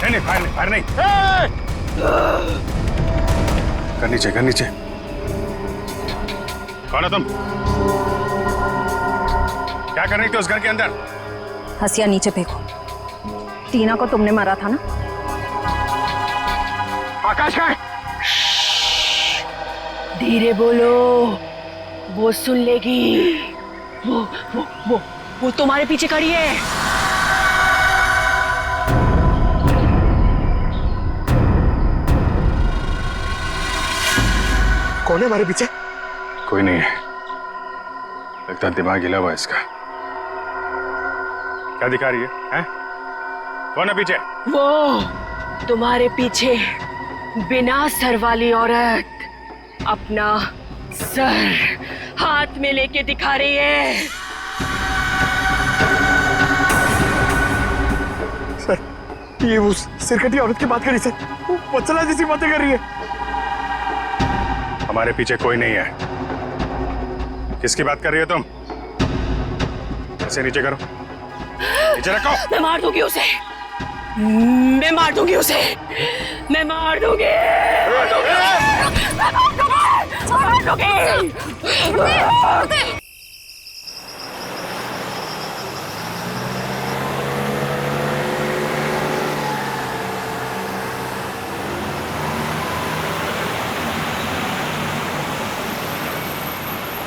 नहीं, फायर नहीं। कर नीचे। कौन हो तुम? क्या कर रही थी उस घर के अंदर? हसिया नीचे फेंको। टीना को तुमने मारा था ना? आकाश है? धीरे बोलो, वो सुन लेगी। वो तुम्हारे पीछे खड़ी है। कौन है हमारे पीछे? कोई नहीं है, लगता दिमाग हिला हुआ इसका। क्या दिखा रही है? कौन है पीछे? वो तुम्हारे पीछे बिना सर वाली औरत अपना सर हाथ में लेके दिखा रही है। सर, ये उस सिरकटी औरत की बात कर रही सर, वो वत्सला जैसी बातें कर रही है। हमारे पीछे कोई नहीं है। किसकी बात कर रही हो तुम? ऐसे नीचे करो, नीचे रखो। मैं मार दूंगी उसे, मैं मार दूंगी उसे, मैं मार दूंगी।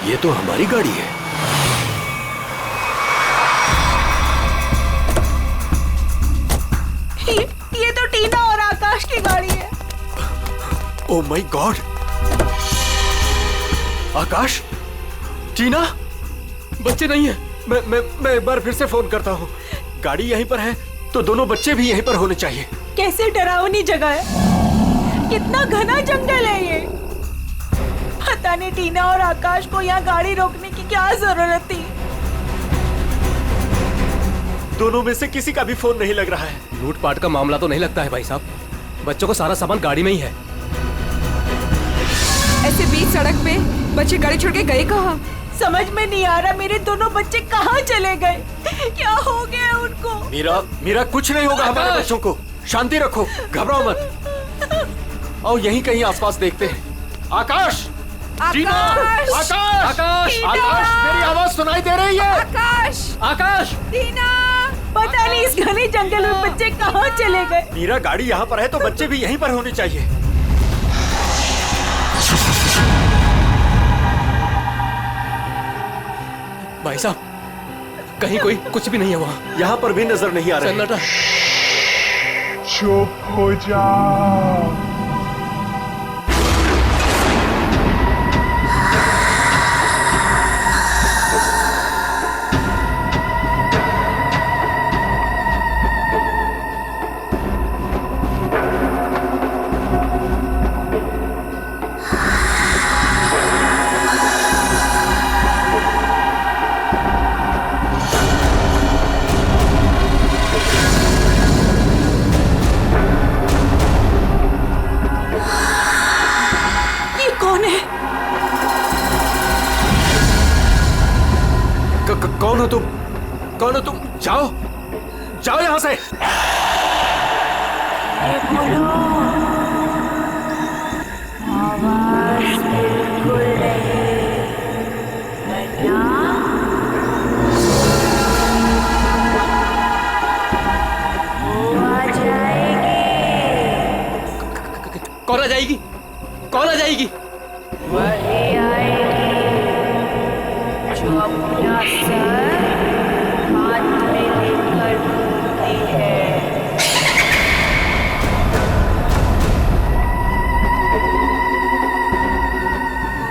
ये तो हमारी गाड़ी है। ये तो टीना और आकाश की गाड़ी है। Oh my God! आकाश, टीना, बच्चे नहीं है। मैं एक बार फिर से फोन करता हूँ। गाड़ी यहीं पर है तो दोनों बच्चे भी यहीं पर होने चाहिए। कैसे डरावनी जगह है, कितना घना जंगल है ये। पता नहीं टीना और आकाश को यहाँ गाड़ी रोकने की क्या जरूरत थी। दोनों में से किसी का भी फोन नहीं लग रहा है। लूटपाट का मामला तो नहीं लगता है भाई साहब। बच्चों को सारा सामान गाड़ी में ही है। ऐसे बीच सड़क पे बच्चे गाड़ी छोड़ के गए कहाँ? समझ में नहीं आ रहा मेरे दोनों बच्चे कहाँ चले गए, क्या हो गया उनको। मीरा कुछ नहीं होगा हमारे बच्चों को। शांति रखो, घबराओ मत। आओ यहीं कहीं आसपास देखते हैं। आकाश, टीना, आकाश, मेरी आवाज सुनाई दे रही है? आकाश, टीना, पता नहीं इस घने जंगल में बच्चे कहाँ चले गए। मीरा, गाड़ी यहाँ पर है तो बच्चे भी यहीं पर होने चाहिए। भाई साहब, कहीं कोई कुछ भी नहीं है वहाँ। यहाँ पर भी नजर नहीं आ रहा। सन्नाटा। चुप हो जाओ। कौन हो तुम? जाओ जाओ यहां से। आवाज बिल्कुल नहीं, वो आ जाएगी। कौन आ जाएगी? कौन आ जाएगी? वही आएगी जो अपना सर हाथ में लेकर घूमती है।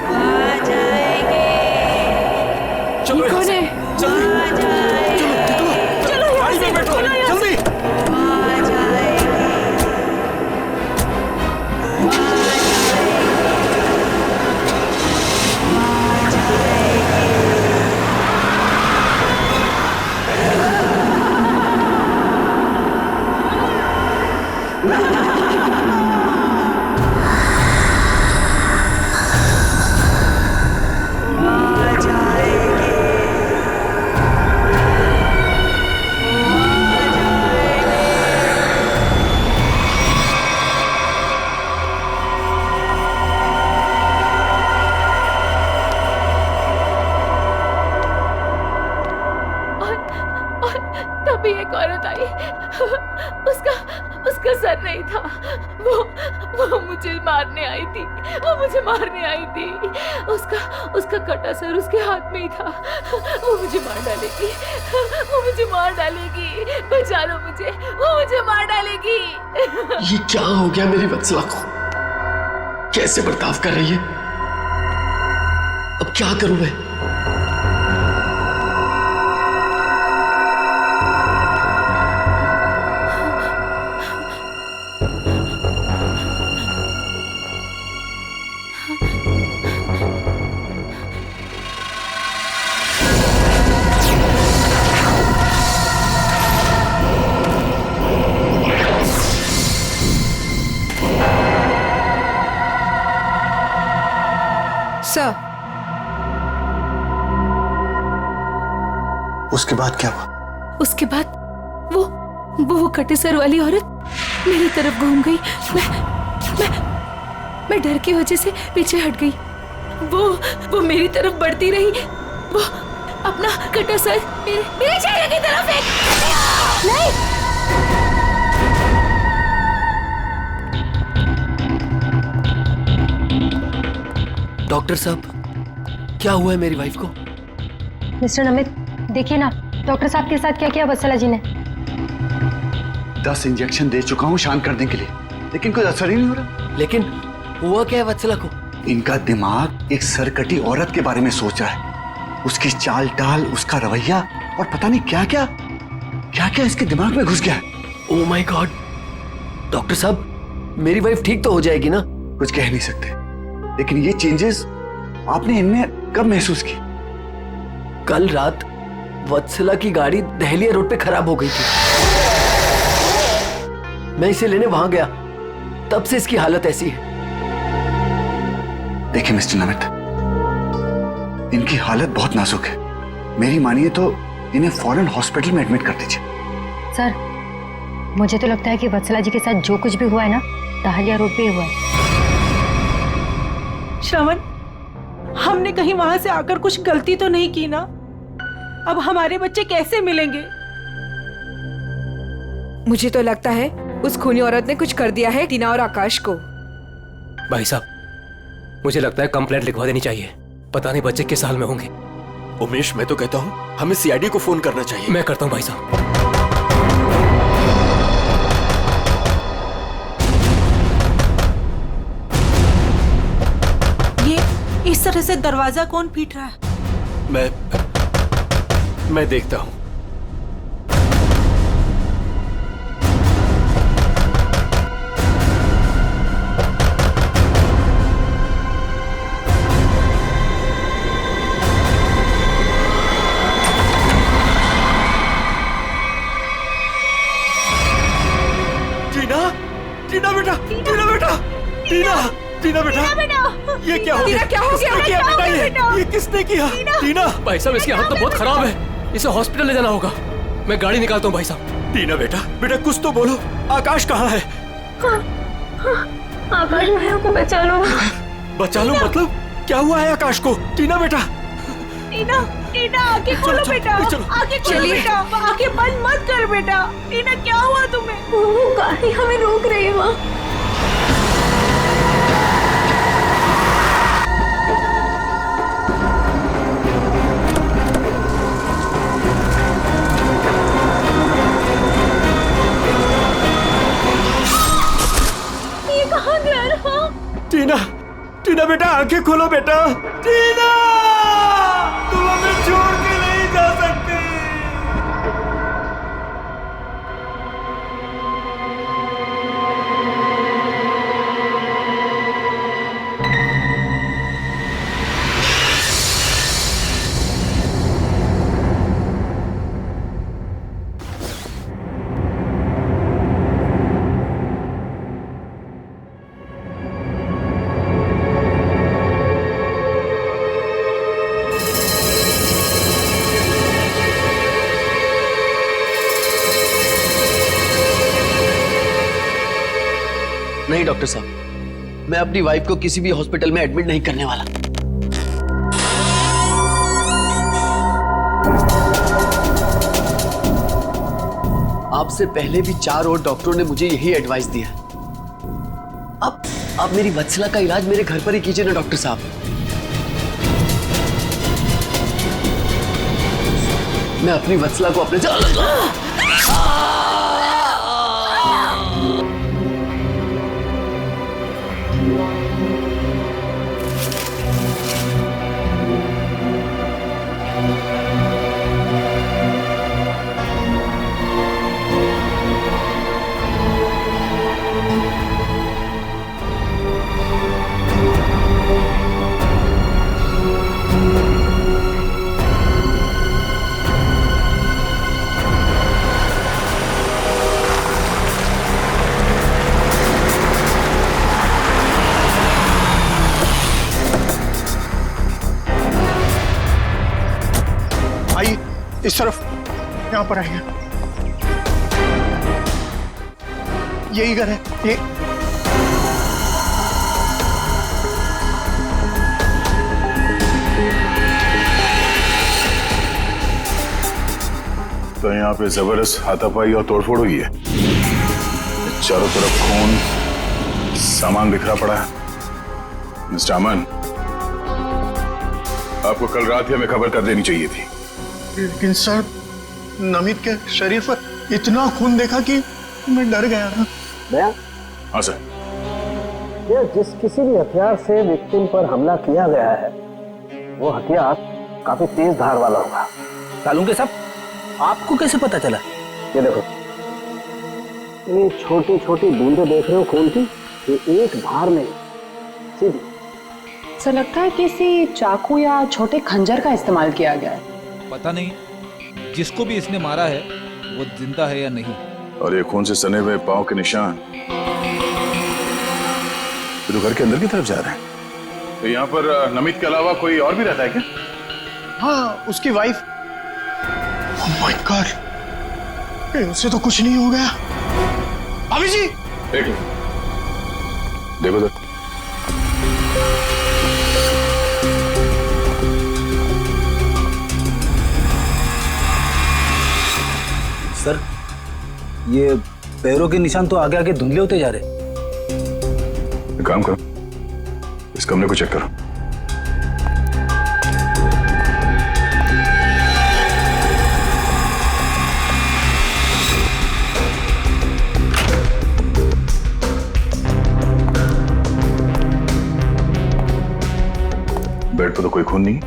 आ जाएगी। चलो कौन है? जल्दी, चलो गाड़ी में बैठो, जल्दी। आ जाएगी। उसका सर नहीं था। वो मुझे मारने आई थी। उसका कटा सर उसके हाथ में ही था। वो मुझे मार डालेगी। बचा लो मुझे, वो मुझे मार डालेगी। ये क्या हो गया मेरी वत्सला को? कैसे बर्ताव कर रही है? अब क्या करूं मैं? सर, उसके बाद क्या हुआ? उसके बाद वो कटे सर वाली औरत मेरी तरफ घूम गई। मैं डर की वजह से पीछे हट गई। वो मेरी तरफ बढ़ती रही। वो अपना कटा सर मेरे चेहरे की तरफ नहीं। डॉक्टर साहब, क्या हुआ है मेरी वाइफ को? मिस्टर नमित, देखिए ना डॉक्टर साहब के साथ क्या किया वत्सला जी ने। 10 इंजेक्शन दे चुका हूँ शांत करने के लिए, लेकिन कोई असर ही नहीं हो रहा। लेकिन हुआ क्या है वत्सला को? इनका दिमाग एक सरकटी औरत के बारे में सोच रहा है। उसकी चाल टाल, उसका रवैया और पता नहीं क्या क्या इसके दिमाग में घुस गया है। Oh my God! डॉक्टर साहब, मेरी वाइफ ठीक तो हो जाएगी ना? कुछ कह नहीं सकते, लेकिन ये चेंजेस आपने इनमें कब महसूस की? कल रात वत्सला की गाड़ी दहलिया रोड पे खराब हो गई थी। मैं इसे लेने वहां गया, तब से इसकी हालत ऐसी है। देखिए मिस्टर नमित, इनकी हालत बहुत नाजुक है। मेरी मानिए तो इन्हें फौरन हॉस्पिटल में एडमिट कर दीजिए। सर, मुझे तो लगता है कि वत्सला जी के साथ जो कुछ भी हुआ है ना, दहलिया रोड पे ही हुआ है। श्रवण, हमने कहीं वहां से आकर कुछ गलती तो नहीं की ना? अब हमारे बच्चे कैसे मिलेंगे? मुझे तो लगता है उस खूनी औरत ने कुछ कर दिया है टीना और आकाश को। भाई साहब, मुझे लगता है कंप्लेंट लिखवा देनी चाहिए। पता नहीं बच्चे किस हाल में होंगे। उमेश, मैं तो कहता हूँ हमें सीआईडी को फोन करना चाहिए। मैं करता हूँ भाई साहब। इस तरह से दरवाजा कौन पीट रहा है? मैं देखता हूं। टीना बेटा, ये क्या हो गया? क्या हो गया? ये किसने किया? टीना! भाई साहब, इसकी हालत तो बहुत खराब है। इसे हॉस्पिटल ले जाना होगा। मैं गाड़ी निकालता हूँ भाई साहब। टीना बेटा कुछ तो बोलो। आकाश कहाँ है? आकाश भैया को बचा लो। बचा लो मतलब? क्या हुआ है आकाश को? टीना बेटा! टीना, आंखें खोलो बेटा। आंखें खोलो बेटा। आंखें बंद मत कर बेटा। टीना, क्या हुआ तुम्हें? वो गाड़ी हमें रोक रही है वहाँ। टीना बेटा, आंखें खोलो बेटा। टीना, तुम हमें छोड़ के नहीं जा सकते। नहीं डॉक्टर साहब, मैं अपनी वाइफ को किसी भी हॉस्पिटल में एडमिट नहीं करने वाला। आप आपसे पहले भी 4 और डॉक्टरों ने मुझे यही एडवाइस दिया। अब मेरी वत्सला का इलाज मेरे घर पर ही कीजिए ना डॉक्टर साहब। मैं अपनी वत्सला को अपने आइए इस तरफ, यहाँ पर आइए। यही घर है ये। तो यहाँ पे जबरदस्त हाथापाई और तोड़फोड़ हुई है। चारों तरफ खून, सामान बिखरा पड़ा है। मिस्टर अमन, आपको कल रात ही हमें खबर कर देनी चाहिए थी। लेकिन सर, नमित के शरीर पर इतना खून देखा कि मैं डर गया ना। हाँ सर। ये जिस किसी भी हथियार से विक्टिम पर हमला किया गया है, वो हथियार काफी तेज धार वाला होगा। सालुंके साहब, आपको कैसे पता चला? ये देखो, ये छोटी छोटी बूंदें देख रहे हो खून की, ये एक धार में सीधी। सर लगता है किसी चाकू या छोटे खंजर का इस्तेमाल किया गया है। पता नहीं जिसको भी इसने मारा है वो जिंदा है या नहीं। और ये खून से सने हुए पांव के निशान तो घर के अंदर की तरफ जा रहे हैं। तो यहाँ पर नमित के अलावा कोई और भी रहता है क्या? हाँ, उसकी वाइफ। ओह माय गॉड, उससे तो कुछ नहीं हो गया। भाभी जी, देखो तो। सर, ये पैरों के निशान तो आगे आगे धुंधले होते जा रहे। एक काम करो, इस कमरे को चेक करो। बेड पर तो कोई खून नहीं।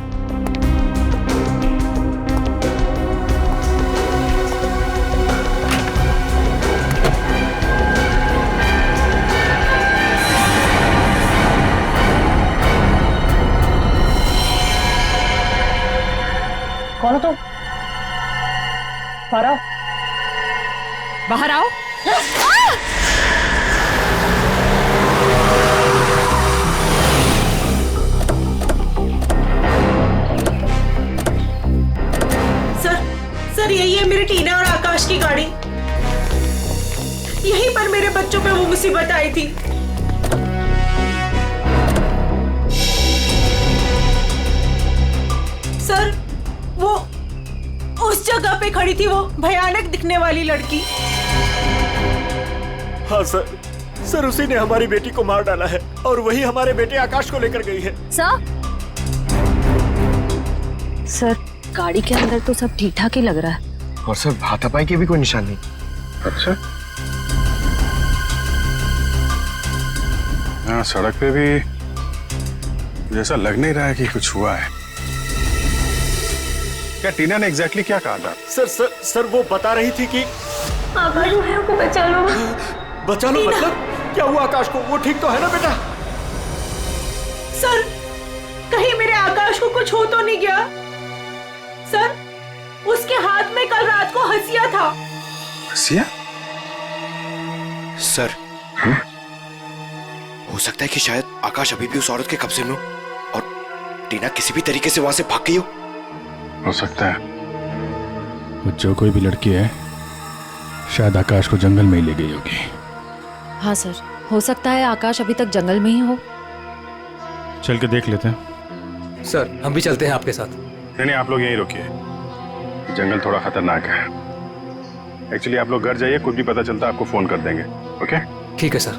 कौन हो तुम? बाहर आओ। बाहर आओ। सर यही है मेरी टीना और आकाश की गाड़ी। यहीं पर मेरे बच्चों पे वो मुसीबत आई थी। सर वो उस जगह पे खड़ी थी, वो भयानक दिखने वाली लड़की। हाँ सर उसी ने हमारी बेटी को मार डाला है और वही हमारे बेटे आकाश को लेकर गई है। सर गाड़ी के अंदर तो सब ठीक ठाक ही लग रहा है। और सर हाथापाई के भी कोई निशान नहीं। अच्छा, हाँ सड़क पे भी जैसा लग नहीं रहा है कि कुछ हुआ है। क्या टीना ने एग्जैक्टली क्या कहा था? सर वो बता रही थी कि आकाश को बचा लो। बचा लो मतलब क्या हुआ आकाश को? वो ठीक तो है ना बेटा? सर कहीं मेरे आकाश को कुछ हो तो नहीं गया? सर उसके हाथ में कल रात को हंसिया था। हंसिया? सर हो सकता है कि शायद आकाश अभी भी उस औरत के कब्जे में हो और टीना किसी भी तरीके से वहां से भाग गई हो सकता है वो जो कोई भी लड़की है शायद आकाश को जंगल में ही ले गई होगी। हाँ सर, हो सकता है आकाश अभी तक जंगल में ही हो। चल के देख लेते हैं। सर हम भी चलते हैं आपके साथ। नहीं, आप लोग यहीं रुकिए, जंगल थोड़ा खतरनाक है। एक्चुअली आप लोग घर जाइए, कुछ भी पता चलता आपको फोन कर देंगे। ओके ठीक है सर।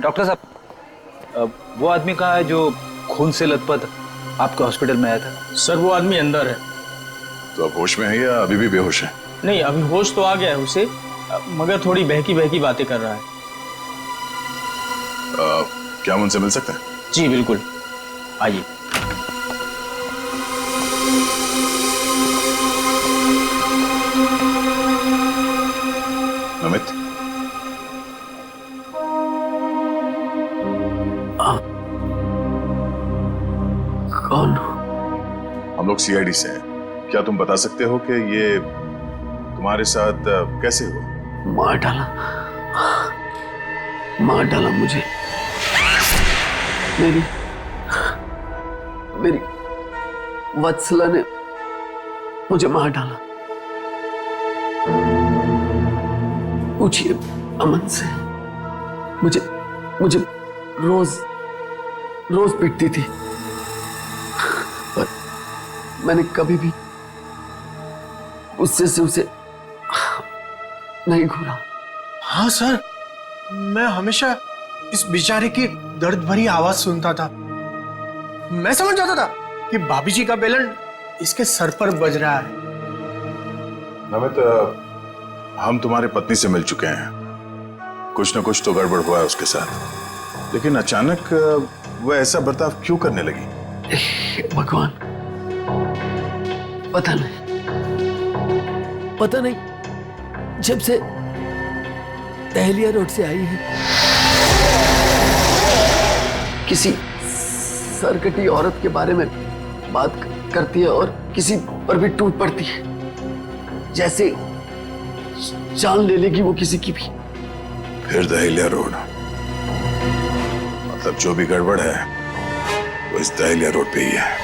डॉक्टर साहब, वो आदमी कहाँ है जो खून से लथपथ आपके हॉस्पिटल में आया था? सर वो आदमी अंदर है। तो अब होश में है या अभी भी बेहोश है? नहीं, अभी होश तो आ गया है उसे, मगर थोड़ी बहकी बहकी बातें कर रहा है। क्या हम उनसे मिल सकते हैं? जी बिल्कुल, आइए। अमित, कौन? हम लोग सीआईडी से हैं। क्या तुम बता सकते हो कि ये तुम्हारे साथ कैसे हुआ? मार डाला मुझे। मेरी वत्सला ने मुझे मार डाला। पूछिए अमन से। मुझे रोज पीटती थी, पर मैंने कभी भी उससे से उसे नहीं घूरा। हाँ सर, मैं हमेशा इस बेचारे की दर्द भरी आवाज सुनता था। मैं समझ जाता था कि भाभी जी का बेलन इसके सर पर बज रहा है। अमित, हम तुम्हारे पत्नी से मिल चुके हैं। कुछ न कुछ तो गड़बड़ हुआ है उसके साथ, लेकिन अचानक वह ऐसा बर्ताव क्यों करने लगी? भगवान, पता नहीं जब से दहलिया रोड से आई है, किसी सरकटी औरत के बारे में बात करती है और किसी पर भी टूट पड़ती है, जैसे जान ले लेगी वो किसी की भी। फिर दहलिया रोड, मतलब जो भी गड़बड़ है वो इस दहलिया रोड पे ही है।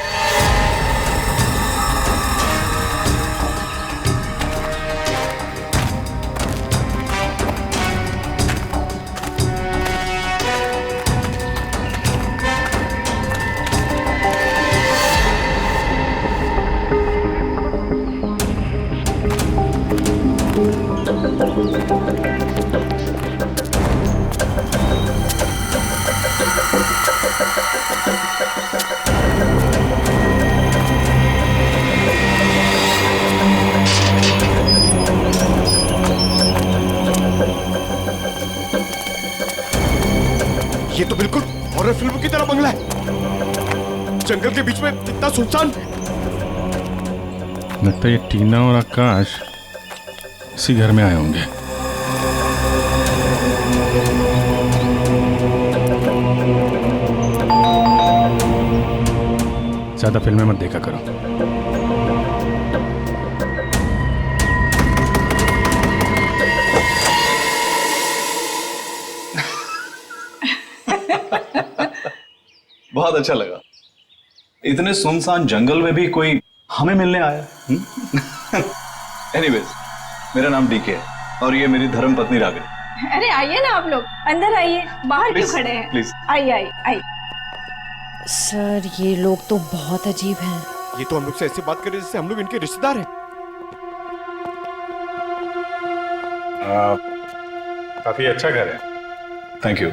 ये तो बिल्कुल हॉरर फिल्म की तरह बंगला है, जंगल के बीच में इतना सुनसान। लगता है ये टीना और आकाश इसी घर में आए होंगे। ज्यादा फिल्में मत देखा करो। बहुत अच्छा लगा। इतने सुनसान जंगल में भी कोई हमें मिलने आया। एनीवेज, मेरा नाम डीके है और ये मेरी धर्म पत्नी रागिनी। अरे आइए ना आप लोग, अंदर आइए, बाहर क्यों खड़े हैं? प्लीज आइए आइए आइए। सर ये लोग तो बहुत अजीब हैं। ये तो हम लोग से ऐसे बात कर रहे जैसे हम लोग इनके रिश्तेदार हैं। काफी अच्छा घर है। Thank you.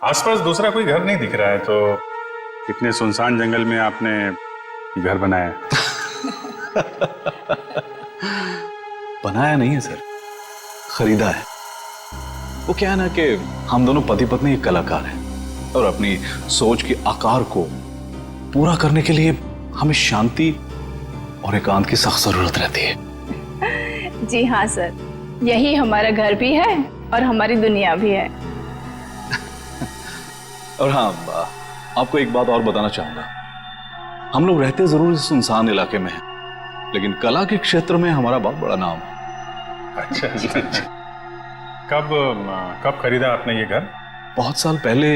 आसपास दूसरा कोई घर नहीं दिख रहा है, तो इतने सुनसान जंगल में आपने घर बनाया? बनाया नहीं है सर, खरीदा है। वो क्या है ना कि हम दोनों पति पत्नी एक कलाकार हैं और अपनी सोच के आकार को पूरा करने के लिए हमें शांति और एकांत की सख्त जरूरत रहती है। जी हाँ सर, यही हमारा घर भी है और हमारी दुनिया भी है। और हाँ, आपको एक बात और बताना चाहूंगा। हम लोग रहते जरूर इस सुनसान इलाके में हैं, लेकिन कला के क्षेत्र में हमारा बहुत बड़ा नाम है। अच्छा। कब खरीदा आपने ये घर? बहुत साल पहले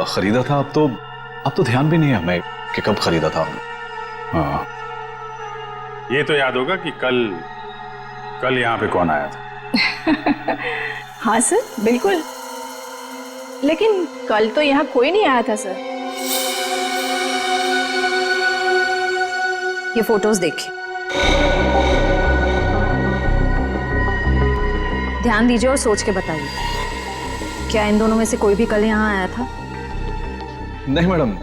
खरीदा था। अब तो ध्यान भी नहीं है हमें कि कब खरीदा था हमने। हाँ, ये तो याद होगा कि कल यहाँ पे कौन आया था। हाँ सर, बिल्कुल। लेकिन कल तो यहाँ कोई नहीं आया था सर। ये फोटोज देखिए, ध्यान दीजिए और सोच के बताइए, क्या इन दोनों में से कोई भी कल यहाँ आया था? नहीं मैडम,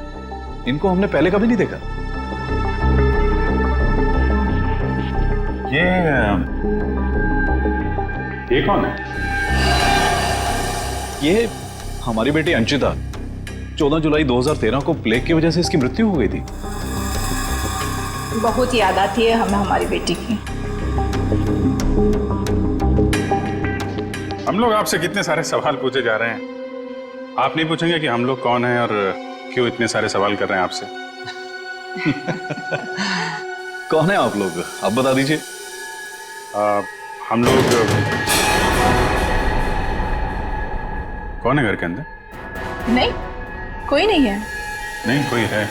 इनको हमने पहले कभी नहीं देखा। ये कौन है? ये हमारी बेटी अंशिता। 14 जुलाई 2013 को प्लेग की वजह से इसकी मृत्यु हो गई थी। बहुत याद आती है हमें हमारी बेटी की। हम लोग आपसे कितने सारे सवाल पूछे जा रहे हैं, आप नहीं पूछेंगे कि हम लोग कौन हैं और क्यों इतने सारे सवाल कर रहे हैं आपसे? कौन है आप लोग, आप बता दीजिए। हम लोग कौन है घर के अंदर? नहीं, कोई नहीं है। नहीं, कोई है।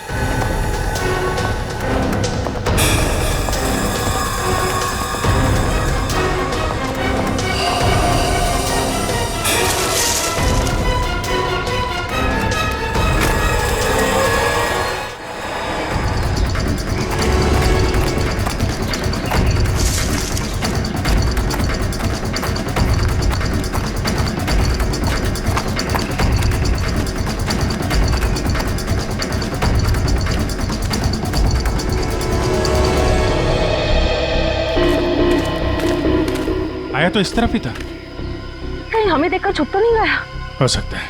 आया तो इस तरफ ही था। कहीं हमें देखकर छुप तो नहीं गया? हो सकता है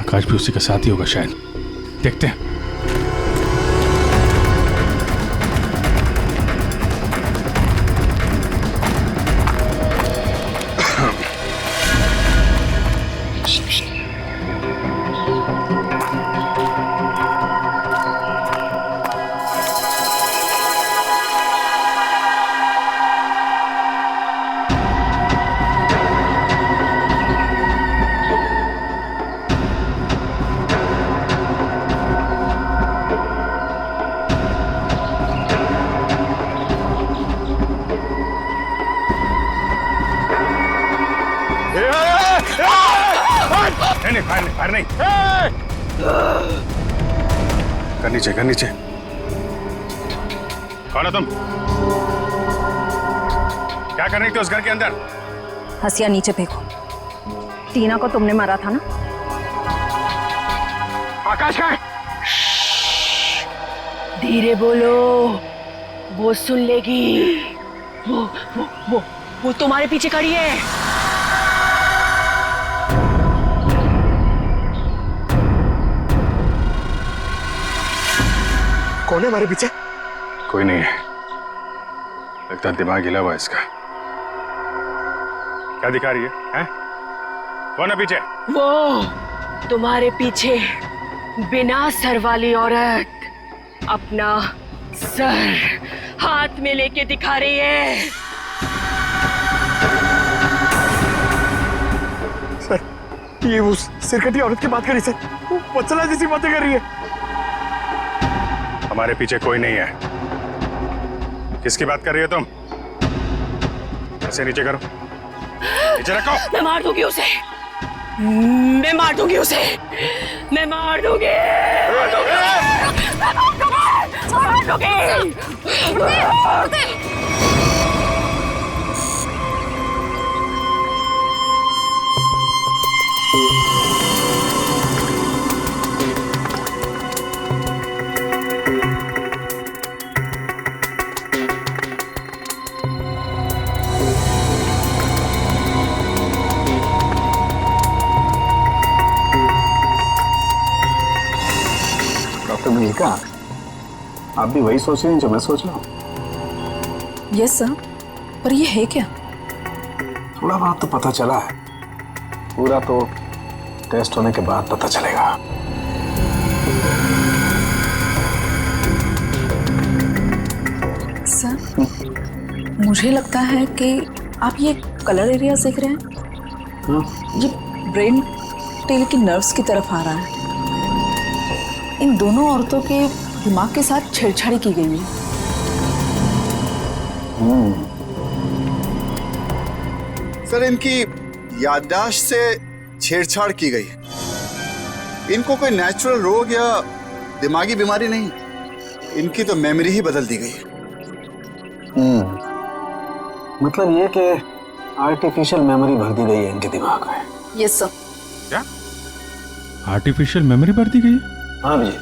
आकाश भी उसी के साथ ही होगा शायद। देखते हैं। नहीं, फायर नहीं। कर नीचे। कौन हो तुम? क्या कर रही थी उस घर के अंदर? हसिया नीचे फेंको। टीना को तुमने मारा था ना? आकाश का है? धीरे बोलो, वो सुन लेगी। वो तुम्हारे पीछे खड़ी है। कौन है हमारे पीछे? कोई नहीं है, लगता दिमाग हिला हुआ इसका। क्या दिखा रही है, हैं? कौन है पीछे? वो तुम्हारे पीछे बिना सर वाली औरत अपना सर हाथ में लेके दिखा रही है। सर, ये उस सिरकटी औरत की बात कर रही सर, वो वत्सला जैसी बातें कर रही है। हमारे पीछे कोई नहीं है। किसकी बात कर रही हो तुम? ऐसे नीचे करो, नीचे रखो। मैं मार दूंगी उसे, मैं मार दूंगी उसे, मैं मार दूंगी। डॉक्टर मलिका, आप भी वही सोच रहे हैं जो मैं सोच रहा हूँ? यस सर, पर ये है क्या? थोड़ा बहुत तो पता चला है, पूरा तो टेस्ट होने के बाद पता चलेगा। सर, मुझे लगता है कि आप ये कलर एरिया देख रहे हैं, ये ब्रेन टेल की नर्व्स की तरफ आ रहा है। इन दोनों औरतों के दिमाग के साथ छेड़छाड़ी की गई है। सर, इनकी याददाश्त से छेड़छाड़ की गई है। इनको कोई नेचुरल रोग या दिमागी बीमारी नहीं, इनकी तो मेमोरी ही बदल दी गई है। मतलब ये कि आर्टिफिशियल मेमोरी भर दी गई है इनके दिमाग में। Yes sir. क्या आर्टिफिशियल मेमोरी भर दी गई है? हाँ विजय,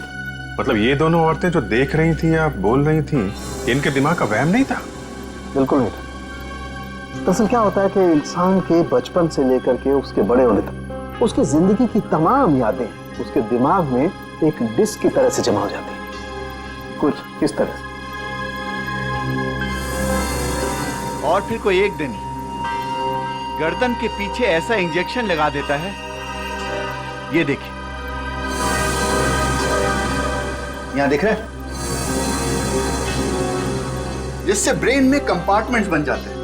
मतलब ये दोनों औरतें जो देख रही थी या बोल रही थी, इनके दिमाग का वहम नहीं था? बिल्कुल नहीं था। दरअसल क्या होता है कि इंसान के बचपन से लेकर के उसके बड़े होने तक उसकी जिंदगी की तमाम यादें उसके दिमाग में एक डिस्क की तरह से जमा हो जाती है, कुछ इस तरह से। और फिर कोई एक दिन गर्दन के पीछे ऐसा इंजेक्शन लगा देता है, ये देखिए, यहां दिख रहा है, जिससे ब्रेन में कंपार्टमेंट्स बन जाते हैं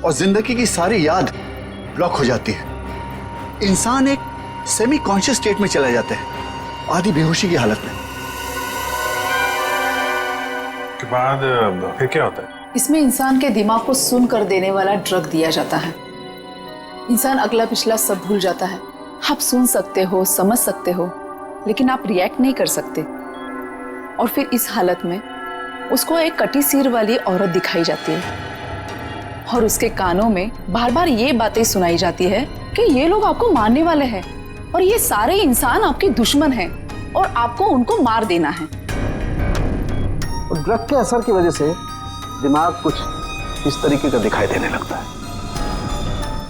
और जिंदगी की सारी याद ब्लॉक हो जाती है। इंसान एक सेमी कॉन्शियस स्टेट में चला जाता है, आधी बेहोशी की हालत में। के बाद फिर क्या होता है? इसमें इंसान के दिमाग को सुन कर देने वाला ड्रग दिया जाता है। इंसान अगला पिछला सब भूल जाता है। आप सुन सकते हो, समझ सकते हो, लेकिन आप रिएक्ट नहीं कर सकते। और फिर इस हालत में उसको एक कटी सिर वाली औरत दिखाई जाती है और उसके कानों में बार बार ये बातें सुनाई जाती है कि ये लोग आपको मारने वाले हैं और ये सारे इंसान आपके दुश्मन हैं और आपको उनको मार देना है। और ड्रग के असर की वजह से दिमाग कुछ इस तरीके का दिखाई देने लगता है।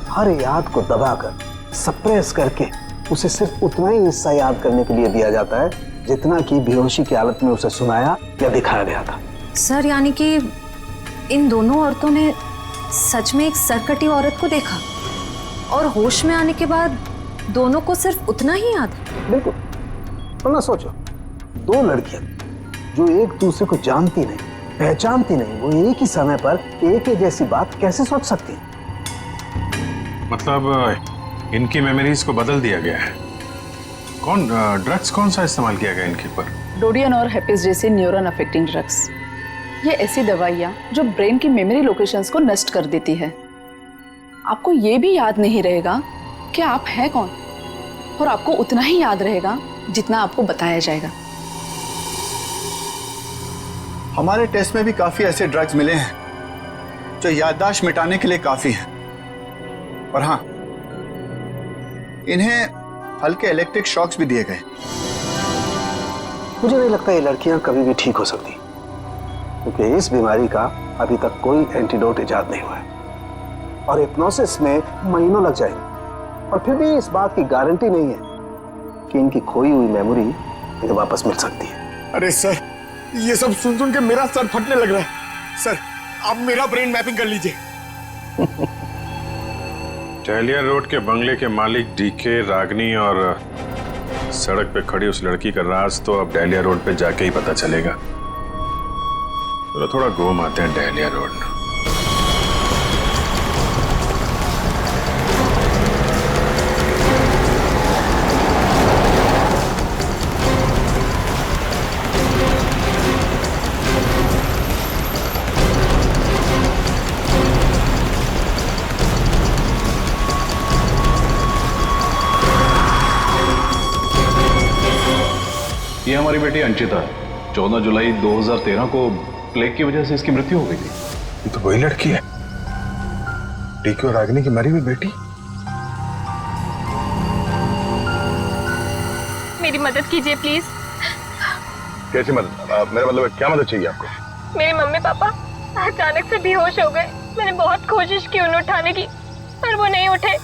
हर याद को दबाकर, सप्रेस करके उसे सिर्फ उतना ही हिस्सा याद करने के लिए दिया जाता है जितना कि बेहोशी की हालत में उसे सुनाया या दिखाया गया था। सर, यानी कि इन दोनों औरतों ने सच में एक सरकटी औरत को देखा और होश में आने के बाद दोनों को सिर्फ उतना ही याद? बिल्कुल। तो ना सोचो, दो लड़कियां जो एक दूसरे को जानती नहीं, पहचानती नहीं, वो एक ही समय पर एक ही जैसी बात कैसे सोच सकती हैं? मतलब इनकी मेमोरीज को बदल दिया गया है। ड्रग्स कौन सा इस्तेमाल किया गया इनके ऊपर? डोडियन और हेपिस जैसे न्यूरॉन अफेक्टिंग ड्रग्स। ये ऐसी दवाइयाँ जो ब्रेन की मेमोरी लोकेशंस को नष्ट कर देती है। आपको ये भी याद नहीं रहेगा कि आप हैं कौन, और आपको उतना ही याद रहेगा जितना आपको बताया जाएगा। हमारे टेस्ट में भी काफी ऐसे ड्रग्स मिले हैं जो याददाश्त मिटाने के लिए काफी हैं। और हाँ, इन्हें हल्के इलेक्ट्रिक शॉक्स भी दिए गए। मुझे नहीं लगता ये लड़कियां कभी भी ठीक हो सकती, क्योंकि इस बीमारी का अभी तक कोई एंटीडोट इजाद नहीं हुआ है और हिप्नोसिस में महीनों लग जाएंगे। और फिर भी इस बात की गारंटी नहीं है कि इनकी खोई हुई मेमोरी इन्हें वापस मिल सकती है। अरे सर, ये सब सुन के मेरा सर फटने लग रहा है। सर, आप मेरा ब्रेन मैपिंग कर लीजिए। डहलिया रोड के बंगले के मालिक डीके, रागनी और सड़क पे खड़ी उस लड़की का राज तो अब डहलिया रोड पे जाके ही पता चलेगा। तो थोड़ा घूम आते हैं डहलिया रोड। ये हमारी बेटी अंशिता, 14 जुलाई 2013 को प्लेग की वजह से इसकी मृत्यु हो गई थी। ये तो वही लड़की है, डीके और रागिनी की मरी हुई बेटी। मेरी मदद कीजिए प्लीज। कैसी मदद? मेरा मतलब क्या मदद चाहिए आपको? मेरे मम्मी पापा अचानक से बेहोश हो गए। मैंने बहुत कोशिश की उन्हें उठाने की, पर वो नहीं उठे।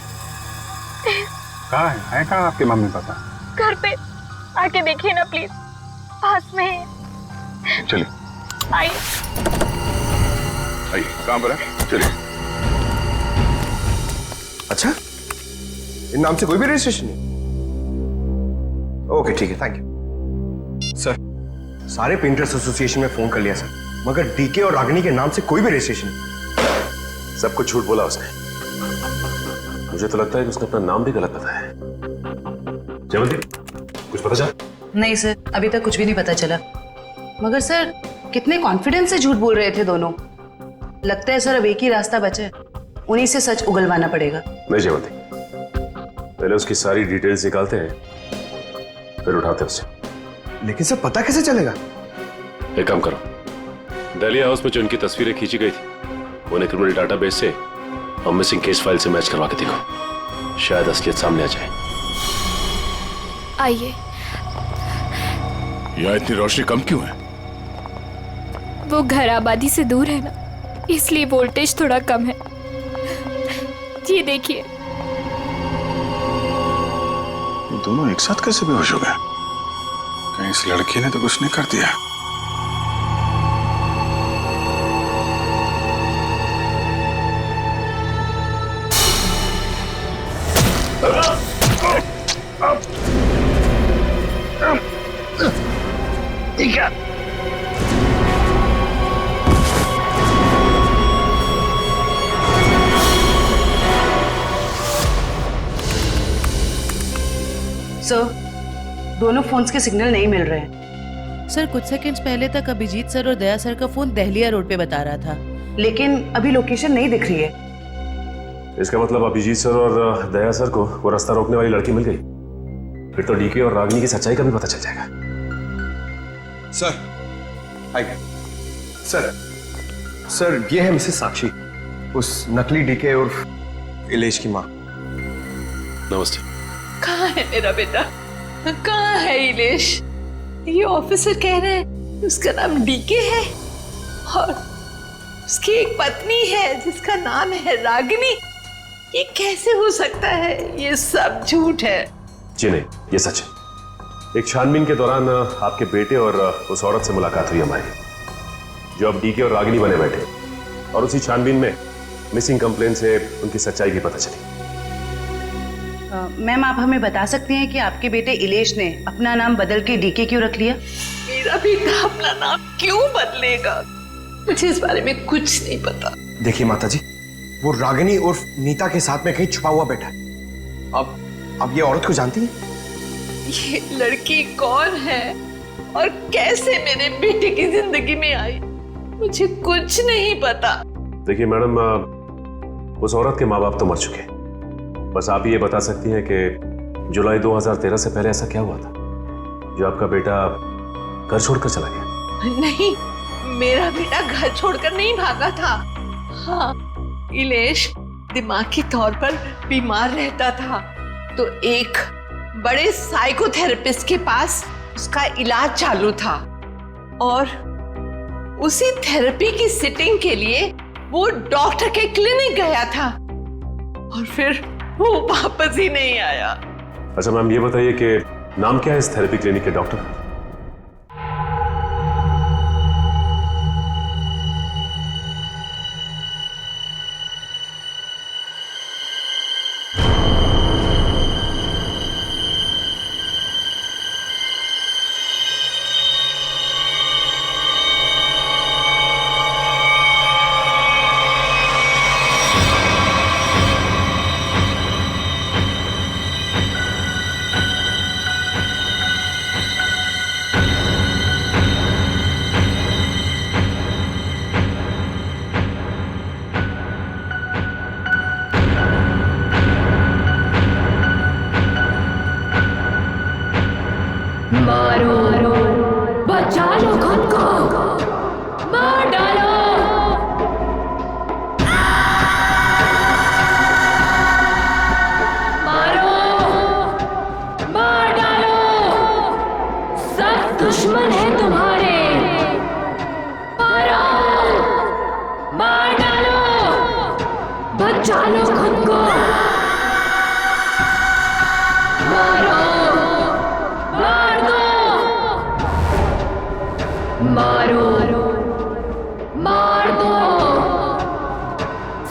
कहाँ है कहाँ आपके मम्मी पापा? घर पे आके देखिए ना प्लीज, पास में है। चलिए आइए आइए, कहाँ पर है? चलिए। अच्छा, इन नाम से कोई भी रजिस्ट्रेशन नहीं? ओके ठीक है, थैंक यू सर। सारे पेंटर्स एसोसिएशन में फोन कर लिया सर, मगर डीके और रागिनी के नाम से कोई भी रजिस्ट्रेशन नहीं। सब कुछ झूठ बोला उसने। मुझे तो लगता है कि उसने अपना नाम भी गलत बताया है। जयवंती, कुछ पता चला? नहीं सर, अभी तक कुछ भी नहीं पता चला। मगर सर, कितने कॉन्फिडेंस से झूठ बोल रहे थे दोनों। लगता है सर अब एक ही रास्ता बचा है, उन्हीं से सच उगलवाना पड़ेगा। नहीं जयवंती, पहले उसकी सारी डिटेल्स निकालते हैं, फिर उठाते हैं उसे। लेकिन सर पता कैसे चलेगा? एक काम करो, दिल्ली हाउस में जो उनकी तस्वीरें खींची गई थी उन्हें क्रिमिनल डाटाबेस से और मिसिंग केस फाइल से मैच करवा के देखो, शायद असलियत सामने आ जाए। आइए। यहाँ इतनी रोशनी कम क्यों है? वो घर आबादी से दूर है ना, इसलिए वोल्टेज थोड़ा कम है। ये देखिए। ये दोनों एक साथ कैसे बेहोश हो गए? कहीं इस लड़की ने तो कुछ नहीं कर दिया? सर, दोनों फोन्स के सिग्नल नहीं मिल रहे हैं। सर कुछ सेकंड्स पहले तक अभिजीत सर और दया सर का फोन दहलिया रोड पे बता रहा था, लेकिन अभी लोकेशन नहीं दिख रही है। इसका मतलब अभिजीत सर और दया सर को वो रास्ता रोकने वाली लड़की मिल गई। फिर तो डीके और रागिनी की सच्चाई का भी पता चल जाएगा। सर सर ये है मिसेस साक्षी, उस नकली डीके और इलेश की माँ। नमस्ते। कहाँ है मेरा बेटा? कहाँ है इलेश? ये ऑफिसर कह रहे हैं उसका नाम डीके है और उसकी एक पत्नी है जिसका नाम है रागिनी। ये कैसे हो सकता है? ये सब झूठ है। जी नहीं, ये सच है। एक छानबीन के दौरान आपके बेटे और उस औरत से मुलाकात हुई हमारी, जो अब डीके और रागिनी बने बैठे, और उसी छानबीन में मिसिंग कंप्लेन से उनकी सच्चाई भी पता चली। मैम, आप हमें बता सकती हैं कि आपके बेटे इलेश ने अपना नाम बदल के डीके क्यों रख लिया? मेरा बेटा अपना नाम क्यों बदलेगा? मुझे इस बारे में कुछ नहीं पता। देखिए माताजी, वो रागिनी और नीता के साथ में कहीं छुपा हुआ बैठा है। अब ये औरत को जानती है? ये लड़की कौन है और कैसे मेरे बेटे की जिंदगी में आई, मुझे कुछ नहीं पता। देखिए मैडम, उस औरत के माँ बाप तो मर चुके हैं। बस आप ये बता सकती हैं कि जुलाई 2013 से पहले ऐसा क्या हुआ था जो आपका बेटा घर छोड़कर चला गया? नहीं, मेरा बेटा घर छोड़कर नहीं भागा था। हाँ, इलेश दिमागी तौर पर बीमार रहता था, तो एक बड़े साइकोथेरेपिस्ट के पास उसका इलाज चालू था और उसी थेरेपी की सिटिंग के लिए वो डॉक्टर के क्लिनिक गया था और फिर वो वापस ही नहीं आया। अच्छा मैम, ये बताइए कि नाम क्या है इस थेरेपी क्लिनिक के डॉक्टर का? मारो, बचा लो खुद को, मार डालो। मारो, मार डालो, सब दुश्मन है तुम्हारे। मारो, मार डालो, बचा लो खुद को। मारो, मार दो,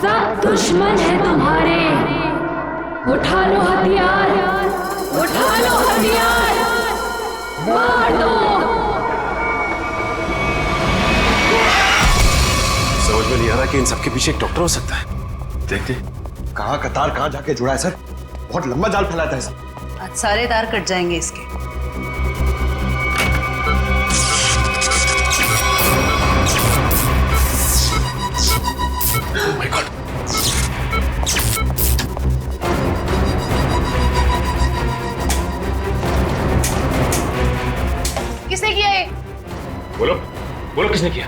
सब दुश्मन है तुम्हारे। उठा लो हथियार, उठा लो हथियार, मार दो। समझ में नहीं आ रहा कि इन सबके पीछे एक डॉक्टर हो सकता है। देखते कहाँ का तार कहाँ जाके जुड़ा है सर, बहुत लंबा जाल फैलाता है सर। आज सारे तार कट जाएंगे इसके। कुछ नहीं किया।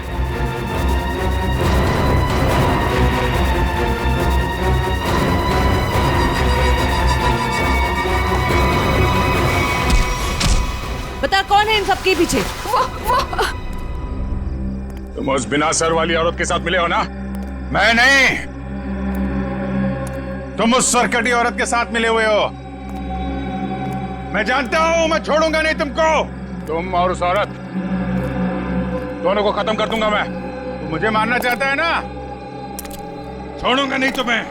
बता कौन है इन सबके पीछे? तुम उस बिना सर वाली औरत के साथ मिले हो ना? मैं नहीं, तुम उस सरकटी औरत के साथ मिले हुए हो। मैं जानता हूं, मैं छोड़ूंगा नहीं तुमको। तुम और उस औरत दोनों को खत्म कर दूंगा मैं। तुम मुझे मारना चाहता है ना? छोड़ूंगा नहीं तुम्हें।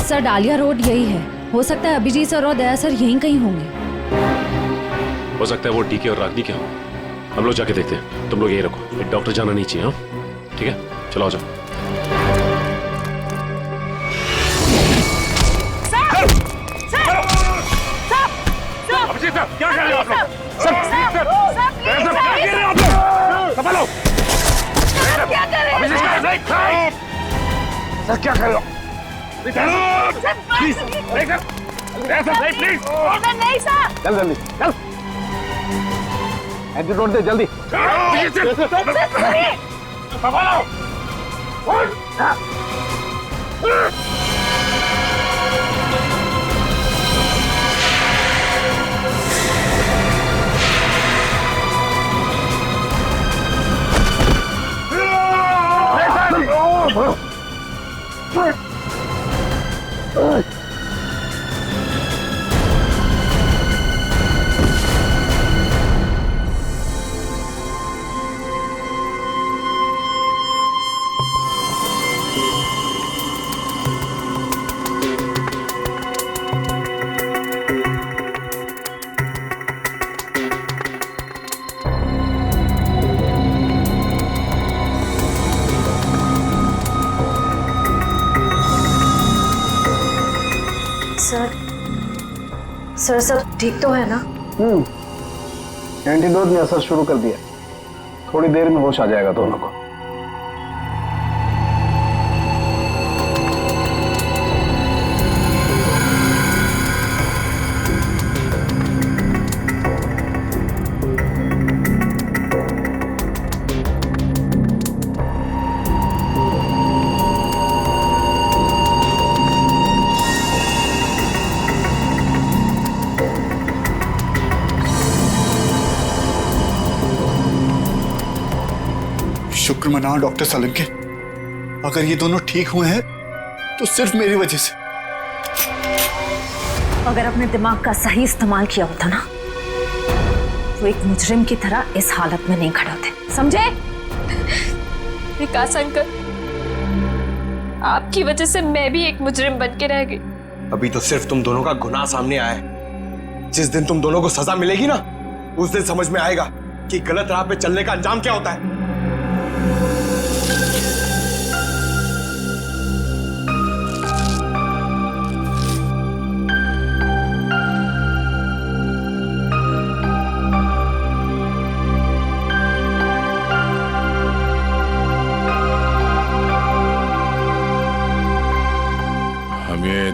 सर डालिया रोड यही है। हो सकता है अभिजीत सर और दया सर यहीं कहीं होंगे। हो सकता है वो डीके और रागनी क्या हो। हम लोग जाके देखते हैं, तुम लोग यही रखो। एक डॉक्टर जाना नहीं चाहिए। हाँ ठीक है, चलो आ जाओ। अभिजीत सर, क्या कर रहे हो आप लोग? क्या कर रहे हो आप लोग? संभालो। अभिजीत सर, क्या कर रहे हो? Please, please. नहीं सर। चल जल्दी, चल। एंटीडोट दे जल्दी। संभालो। सर सब ठीक तो है ना? एंटीडोट ने असर शुरू कर दिया। थोड़ी देर में होश आ जाएगा दोनों को। शुक्र मनाओ डॉक्टर सलीम के, अगर ये दोनों ठीक हुए हैं तो सिर्फ मेरी वजह से। अगर अपने दिमाग का सही इस्तेमाल किया होता ना तो एक मुजरिम की तरह इस हालत में नहीं खड़े होते, समझे? विकास अंकल, आपकी वजह से मैं भी एक मुजरिम बन के रह गई। अभी तो सिर्फ तुम दोनों का गुनाह सामने आया है। जिस दिन तुम दोनों को सजा मिलेगी ना, उस दिन समझ में आएगा कि गलत राह पे चलने का अंजाम क्या होता है।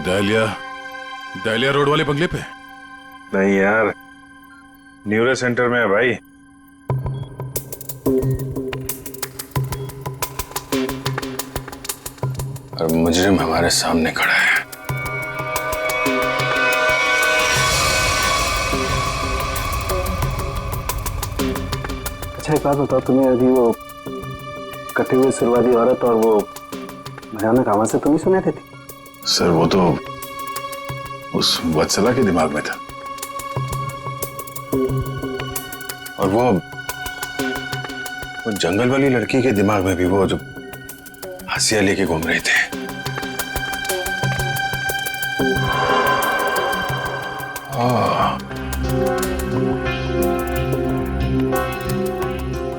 दहलिया रोड वाले बंगले पे? नहीं यार, न्यूरो सेंटर में है भाई। और मुजरिम हमारे सामने खड़ा है। अच्छा एक बात बताओ, तुम्हें अभी वो कटे हुए सिर वाली औरत और वो भयानक आवाज से तुम ही सुने थे? सर वो तो उस वत्सला के दिमाग में था, और वो जंगल वाली लड़की के दिमाग में भी वो जो हंसिया लेके घूम रहे थे।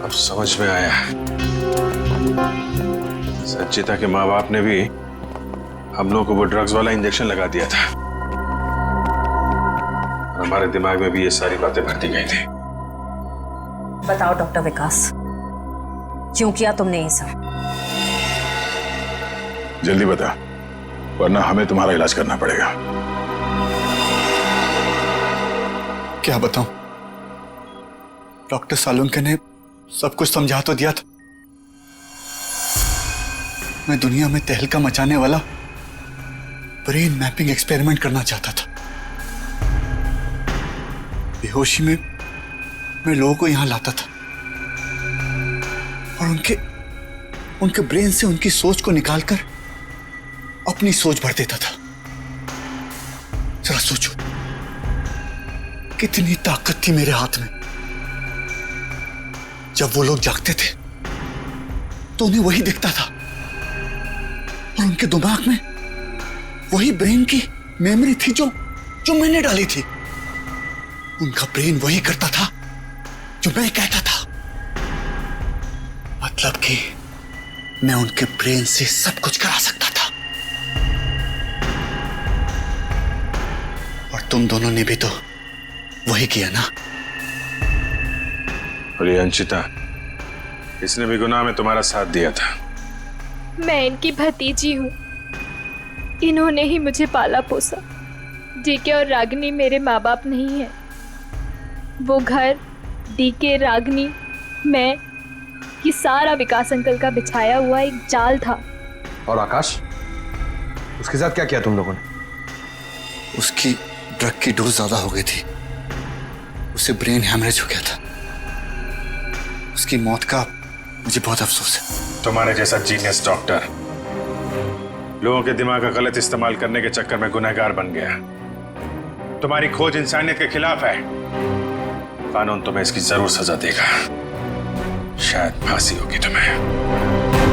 अब समझ में आया, संचिता के माँ बाप ने भी हम लोगों को वो ड्रग्स वाला इंजेक्शन लगा दिया था, और हमारे दिमाग में भी ये सारी बातें भरती गई थी। बताओ डॉक्टर विकास, क्यों किया तुमने ये सब? जल्दी बता, वरना हमें तुम्हारा इलाज करना पड़ेगा। क्या बताऊं? डॉक्टर सालुंके ने सब कुछ समझा तो दिया था। मैं दुनिया में तहलका मचाने वाला ब्रेन मैपिंग एक्सपेरिमेंट करना चाहता था। बेहोशी में मैं लोगों को यहां लाता था और उनके ब्रेन से उनकी सोच को निकालकर अपनी सोच भर देता था। जरा सोचो, कितनी ताकत थी मेरे हाथ में। जब वो लोग जागते थे तो उन्हें वही दिखता था, और उनके दिमाग में वही ब्रेन की मेमोरी थी जो मैंने डाली थी। उनका ब्रेन वही करता था जो मैं कहता था। मतलब कि मैं उनके ब्रेन से सब कुछ करा सकता था। और तुम दोनों ने भी तो वही किया ना? और ये अंशिता, इसने भी गुनाह में तुम्हारा साथ दिया था। मैं इनकी भतीजी हूँ, इन्होंने ही मुझे पाला पोसा। डीके और रागिनी मेरे माँ बाप नहीं है। वो घर, डीके, रागिनी, मैं, ये सारा विकास अंकल का बिछाया हुआ एक जाल था। और आकाश, उसके साथ क्या किया तुम लोगों ने? उसकी ड्रग की डोज ज्यादा हो गई थी, उसे ब्रेन हैमरेज हो गया था। उसकी मौत का मुझे बहुत अफसोस है। तुम्हारे जैसा जीनियस डॉक्टर लोगों के दिमाग का गलत इस्तेमाल करने के चक्कर में गुनहगार बन गया। तुम्हारी खोज इंसानियत के खिलाफ है। कानून तुम्हें इसकी जरूर सजा देगा। शायद फांसी होगी तुम्हें।